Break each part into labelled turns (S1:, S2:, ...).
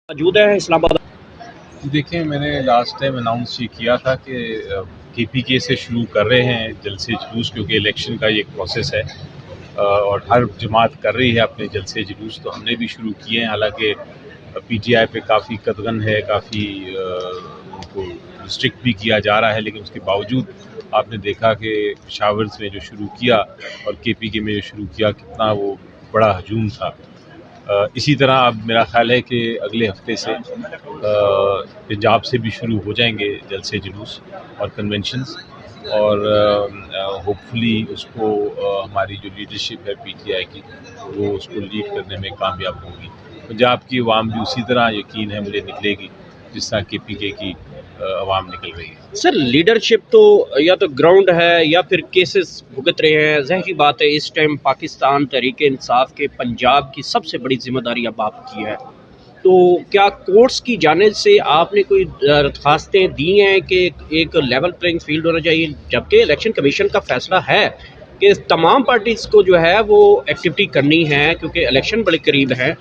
S1: موجود ہے اسلام آباد۔
S2: دیکھیں، میں نے لاسٹ ٹائم اناؤنس یہ کیا تھا کہ کے پی کے سے شروع کر رہے ہیں جلسے جلوس، کیونکہ الیکشن کا یہ ایک پروسیس ہے اور ہر جماعت کر رہی ہے اپنے جلسے جلوس، تو ہم نے بھی شروع کیے ہیں۔ حالانکہ پی ٹی آئی پہ کافی قدغن ہے، کافی ان کو ریسٹرکٹ بھی کیا جا رہا ہے، لیکن اس کے باوجود آپ نے دیکھا کہ پشاور میں جو شروع کیا اور کے پی کے میں جو شروع کیا، کتنا وہ بڑا ہجوم تھا۔ اسی طرح اب میرا خیال ہے کہ اگلے ہفتے سے پنجاب سے بھی شروع ہو جائیں گے جلسے جلوس اور کنونشنز، اور ہوپ فلی اس کو ہماری جو لیڈرشپ ہے پی ٹی آئی کی، وہ اس کو لیڈ کرنے میں کامیاب ہوگی۔ پنجاب کی عوام بھی اسی طرح یقین ہے مجھے نکلے گی جس طرح کے پی کے کی عوام نکل رہی ہے۔
S1: سر، لیڈرشپ تو یا تو گراؤنڈ ہے یا پھر کیسز بھگت رہے ہیں۔ ظاہری بات ہے اس ٹائم پاکستان تحریک انصاف کے پنجاب کی سب سے بڑی ذمہ داری اب آپ کی ہے، تو کیا کورٹس کی جانب سے آپ نے کوئی درخواستیں دی ہیں کہ ایک لیول پلینگ فیلڈ ہونا چاہیے، جبکہ الیکشن کمیشن کا فیصلہ ہے کہ تمام پارٹیز کو جو ہے وہ ایکٹیویٹی کرنی ہے کیونکہ الیکشن بڑے قریب ہے؟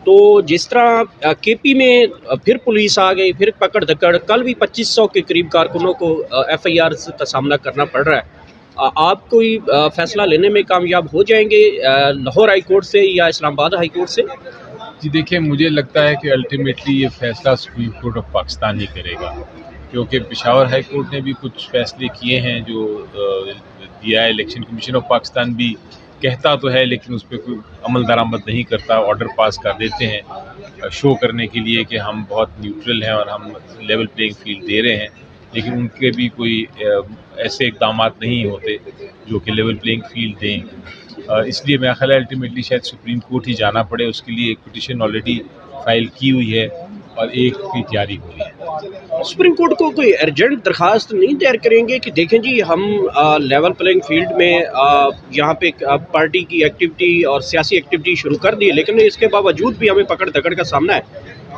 S1: تو جس طرح کے پی میں پھر پولیس آ گئی، پھر پکڑ دھکڑ، کل بھی 2500 کے قریب کارکنوں کو ایف آئی آر کا سامنا کرنا پڑ رہا ہے، آپ کوئی فیصلہ لینے میں کامیاب ہو جائیں گے لاہور ہائی کورٹ سے یا اسلام آباد ہائی کورٹ سے؟
S2: جی دیکھیں، مجھے لگتا ہے کہ الٹیمیٹلی یہ فیصلہ سپریم کورٹ آف پاکستان ہی کرے گا، کیونکہ پشاور ہائی کورٹ نے بھی کچھ فیصلے کیے ہیں جو دیا ہے۔ الیکشن کمیشن آف پاکستان بھی کہتا تو ہے لیکن اس پہ کوئی عمل درآمد نہیں کرتا، آرڈر پاس کر دیتے ہیں شو کرنے کے لیے کہ ہم بہت نیوٹرل ہیں اور ہم لیول پلینگ فیلڈ دے رہے ہیں، لیکن ان کے بھی کوئی ایسے اقدامات نہیں ہوتے جو کہ لیول پلینگ فیلڈ دیں۔ اس لیے میرا خیال ہے الٹیمیٹلی شاید سپریم کورٹ ہی جانا پڑے۔ اس کے لیے ایک پٹیشن آلریڈی فائل کی ہوئی ہے اور ایک کی تیاری ہو رہی ہے۔
S1: سپریم کورٹ کو کوئی ارجنٹ درخواست نہیں تیار کریں گے کہ دیکھیں جی ہم لیول پلینگ فیلڈ میں یہاں پہ پارٹی کی ایکٹیویٹی اور سیاسی ایکٹیویٹی شروع کر دی ہے، لیکن اس کے باوجود بھی ہمیں پکڑ دھکڑ کا سامنا ہے،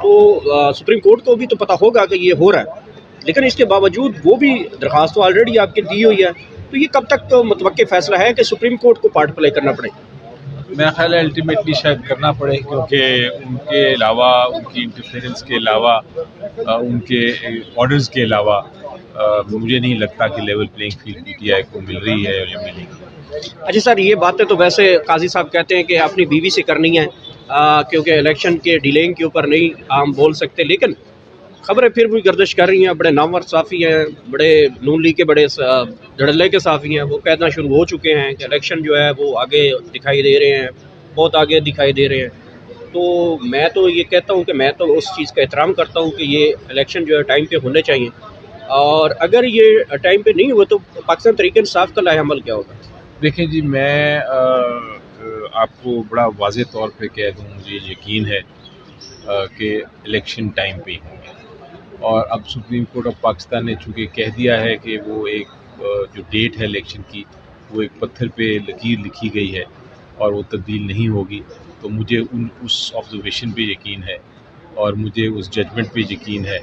S1: تو سپریم کورٹ کو بھی تو پتہ ہوگا کہ یہ ہو رہا ہے، لیکن اس کے باوجود وہ بھی درخواست تو آلریڈی آپ کی دی ہوئی ہے، تو یہ کب تک تو متوقع فیصلہ ہے کہ سپریم کورٹ کو پارٹ پلے کرنا پڑے؟
S2: میرا خیال ہے الٹیمیٹلی شاید کرنا پڑے، کیونکہ ان کے علاوہ، ان کی انٹرفیئرنس کے علاوہ، ان کے آرڈرز کے علاوہ مجھے نہیں لگتا کہ level playing field P T I کو مل رہی ہے یا ملے گی۔
S1: اچھا سر، یہ باتیں تو ویسے قاضی صاحب کہتے ہیں کہ اپنی بیوی سے کرنی ہے کیونکہ الیکشن کے ڈیلنگ کے اوپر نہیں عام بول سکتے، لیکن خبریں پھر بھی گردش کر رہی ہیں، بڑے نامور صحافی ہیں، بڑے نون لیگ کے بڑے دھڑلے کے صحافی ہیں، وہ کہنا شروع ہو چکے ہیں کہ الیکشن جو ہے وہ آگے دکھائی دے رہے ہیں، بہت آگے دکھائی دے رہے ہیں۔ تو میں تو یہ کہتا ہوں کہ میں تو اس چیز کا احترام کرتا ہوں کہ یہ الیکشن جو ہے ٹائم پہ ہونے چاہیے، اور اگر یہ ٹائم پہ نہیں ہوئے تو پاکستان تحریک انصاف کا لائحہ عمل کیا ہوگا؟
S2: دیکھیں جی، میں آپ کو بڑا واضح طور پہ کہہ دوں، مجھے یقین ہے کہ الیکشن ٹائم پہ ہی ہوں گے، اور اب سپریم کورٹ آف پاکستان نے چونکہ کہہ دیا ہے کہ وہ ایک جو ڈیٹ ہے الیکشن کی، وہ ایک پتھر پہ لکیر لکھی گئی ہے اور وہ تبدیل نہیں ہوگی، تو مجھے اس آبزرویشن پہ یقین ہے اور مجھے اس ججمنٹ پہ یقین ہے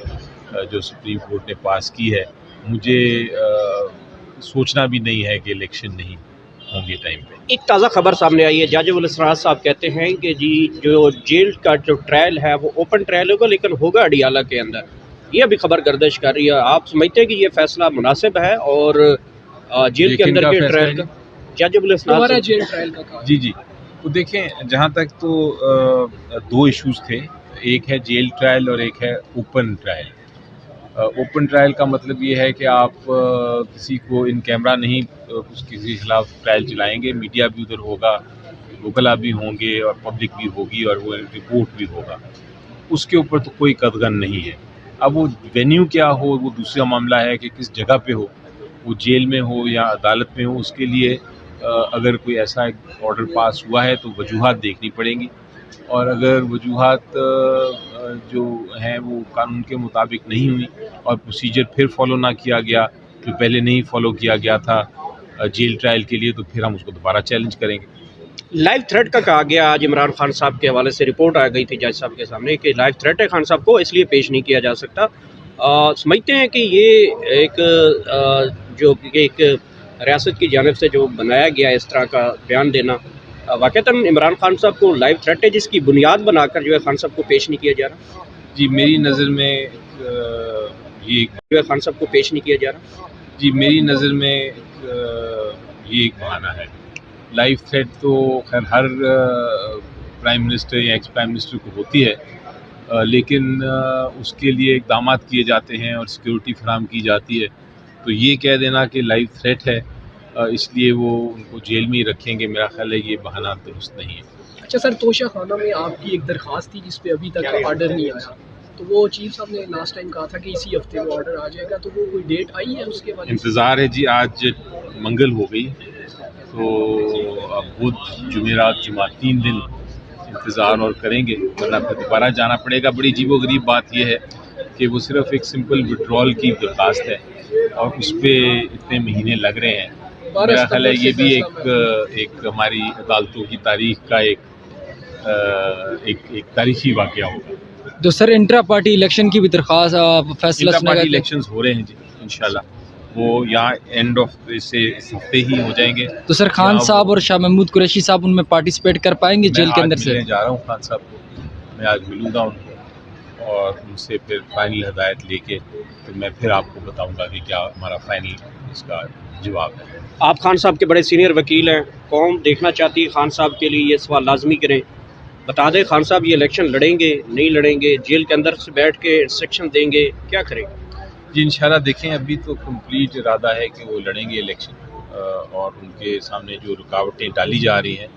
S2: جو سپریم کورٹ نے پاس کی ہے۔ مجھے سوچنا بھی نہیں ہے کہ الیکشن نہیں ہوں گے ٹائم پہ۔
S1: ایک تازہ خبر سامنے آئی ہے، جج الاسرار صاحب کہتے ہیں کہ جی جو جیل کا جو ٹرائل ہے وہ اوپن ٹرائل ہوگا، لیکن ہوگا اڈیالہ کے اندر۔ یہ ابھی خبر گردش کر رہی ہے، آپ سمجھتے ہیں کہ یہ فیصلہ مناسب ہے اور جیل کے اندر کے ٹرائل کا؟ جج الاسرار
S3: جیل ٹرائل کا؟
S2: جی تو دیکھیں، جہاں تک تو دو ایشوز تھے، ایک ہے جیل ٹرائل اور ایک ہے اوپن ٹرائل۔ اوپن ٹرائل کا مطلب یہ ہے کہ آپ کسی کو ان کیمرہ نہیں کسی کے خلاف ٹرائل چلائیں گے، میڈیا بھی ادھر ہوگا، وکلا بھی ہوں گے اور پبلک بھی ہوگی اور وہ رپورٹ بھی ہوگا، اس کے اوپر تو کوئی قدغن نہیں ہے۔ اب وہ وینیو کیا ہو وہ دوسرا معاملہ ہے کہ کس جگہ پہ ہو، وہ جیل میں ہو یا عدالت میں ہو، اس کے لیے اگر کوئی ایسا آرڈر پاس ہوا ہے تو وجوہات دیکھنی پڑیں گی، اور اگر وجوہات جو ہیں وہ قانون کے مطابق نہیں ہوئی اور پروسیجر پھر فالو نہ کیا گیا جو پہلے نہیں فالو کیا گیا تھا جیل ٹرائل کے لیے، تو پھر ہم اس کو دوبارہ چیلنج کریں گے۔
S1: لائیو تھریٹ کا کہا گیا، آج عمران خان صاحب کے حوالے سے رپورٹ آ گئی تھی جج صاحب کے سامنے کہ لائیو تھریٹ ہے خان صاحب کو، اس لیے پیش نہیں کیا جا سکتا۔ سمجھتے ہیں کہ یہ ایک ریاست کی جانب سے جو بنایا گیا اس طرح کا بیان دینا، واقعتاً عمران خان صاحب کو لائیو تھریٹ ہے جس کی بنیاد بنا کر جو ہے خان صاحب کو پیش نہیں کیا جا رہا؟
S2: جی میری نظر میں یہ
S1: خان صاحب کو پیش نہیں کیا جا رہا؟
S2: جی میری نظر میں یہ ایک بہانہ ہے. لائف تھریٹ تو خیر ہر پرائم منسٹر یا ایکس پرائم منسٹر کو ہوتی ہے، لیکن اس کے لیے اقدامات کیے جاتے ہیں اور سیکیورٹی فراہم کی جاتی ہے. تو یہ کہہ دینا کہ لائف تھریٹ ہے اس لیے وہ ان کو جیل میں ہی رکھیں گے، میرا خیال ہے یہ بہانہ درست نہیں ہے.
S3: اچھا سر، توشہ خانہ میں آپ کی ایک درخواست تھی جس پہ ابھی تک آرڈر نہیں آیا، تو وہ چیف صاحب نے لاسٹ ٹائم کہا تھا کہ اسی ہفتے وہ آرڈر آ جائے گا، تو وہ کوئی ڈیٹ آئی ہے اس کے بارے میں؟
S2: انتظار ہے جی. آج منگل ہو گئی تو اب بدھ جمعرات جمعہ 3 دن انتظار اور کریں گے، ورنہ پھر دوبارہ جانا پڑے گا. بڑی عجیب و غریب بات یہ ہے کہ وہ صرف ایک سمپل وڈرول کی درخواست ہے اور اس پہ اتنے مہینے لگ رہے ہیں. میرا خیال ہے یہ بھی ایک ہماری عدالتوں کی تاریخ کا ایک تاریخی واقعہ ہوگا.
S4: تو سر انٹرا پارٹی الیکشن کی بھی درخواست فیصلہ
S2: انٹرا پارٹی الیکشنز ہو رہے ہیں جی انشاءاللہ، وہ یہاں اینڈ آف اس ہفتے ہی ہو جائیں گے.
S4: تو سر خان صاحب اور شاہ محمود قریشی صاحب ان میں پارٹیسپیٹ کر پائیں گے جیل کے اندر سے؟
S2: میں جا رہا ہوں خان صاحب کو، میں آج ملوں گا ان کو اور ان سے پھر فائنل ہدایت لے کے تو میں پھر آپ کو بتاؤں گا کہ کیا ہمارا فائنل اس کا جواب ہے.
S1: آپ خان صاحب کے بڑے سینئر وکیل ہیں، قوم دیکھنا چاہتی ہے خان صاحب کے لیے یہ سوال لازمی کریں، بتا دیں خان صاحب یہ الیکشن لڑیں گے نہیں لڑیں گے، جیل کے اندر سے بیٹھ کے انسٹرکشن دیں گے، کیا کریں گے؟
S2: جی انشاءاللہ دیکھیں، ابھی تو کمپلیٹ ارادہ ہے کہ وہ لڑیں گے الیکشن، اور ان کے سامنے جو رکاوٹیں ڈالی جا رہی ہیں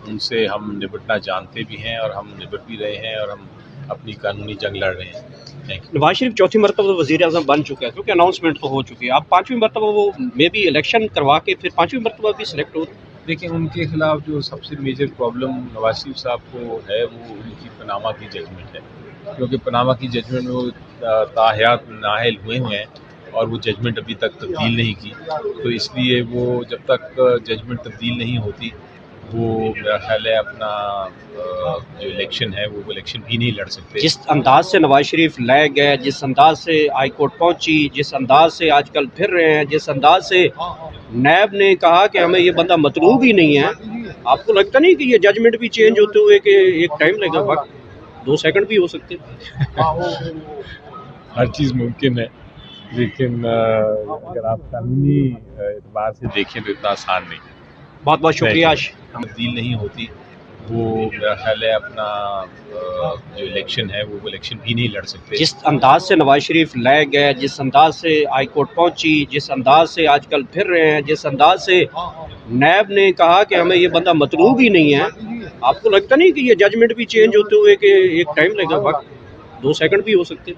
S2: ان سے ہم نبٹنا جانتے بھی ہیں اور ہم نبٹ بھی رہے ہیں اور ہم اپنی قانونی جنگ لڑ رہے ہیں.
S1: نواز شریف چوتھی مرتبہ وزیر اعظم بن چکا ہے کیونکہ اناؤنسمنٹ تو ہو چکی ہے، آپ 5ویں مرتبہ وہ میں بھی الیکشن کروا کے پھر 5ویں مرتبہ بھی سلیکٹ ہو.
S2: دیکھیں ان کے خلاف جو سب سے میجر پرابلم نواز شریف صاحب کو ہے وہ ان کی پاناما کی ججمنٹ ہے، کیونکہ پاناما کی ججمنٹ میں وہ تاحیات نااہل ہوئے ہیں اور وہ ججمنٹ ابھی تک تبدیل نہیں کی. تو اس لیے وہ جب تک ججمنٹ تبدیل نہیں ہوتی وہ میرا خیال ہے اپنا جو الیکشن ہے وہ الیکشن بھی نہیں لڑ سکتے.
S1: جس انداز سے نواز شریف لے گئے، جس انداز سے ہائی کورٹ پہنچی، جس انداز سے آج کل پھر رہے ہیں، جس انداز سے نیب نے کہا کہ ہمیں یہ بندہ مطلوب ہی نہیں ہے، آپ کو لگتا نہیں کہ یہ ججمنٹ بھی چینج ہوتے ہوئے کہ ایک ٹائم لگے گا، وقت 2 سیکنڈ بھی ہو سکتے؟
S2: ہر چیز ممکن ہے، لیکن اگر آپ قانونی اعتبار سے دیکھیں تو اتنا آسان نہیں.
S1: بہت بہت شکریہ.
S2: تبدیل نہیں ہوتی وہ میرا خیال ہے اپنا جو الیکشن ہے وہ الیکشن بھی نہیں لڑ سکتے.
S1: جس انداز سے نواز شریف لے گئے، جس انداز سے ہائی کورٹ پہنچی، جس انداز سے آج کل پھر رہے ہیں، جس انداز سے نیب نے کہا کہ ہمیں یہ بندہ مطلوب ہی نہیں ہے، آپ کو لگتا نہیں کہ یہ ججمنٹ بھی چینج ہوتے ہوئے کہ ایک ٹائم لگے گا، وقت 2 سیکنڈ بھی ہو سکتے؟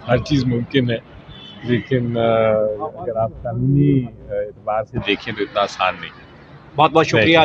S2: ہر چیز ممکن ہے، لیکن اگر آپ قانونی اعتبار سے دیکھیں تو اتنا آسان نہیں.
S1: بہت بہت شکریہ.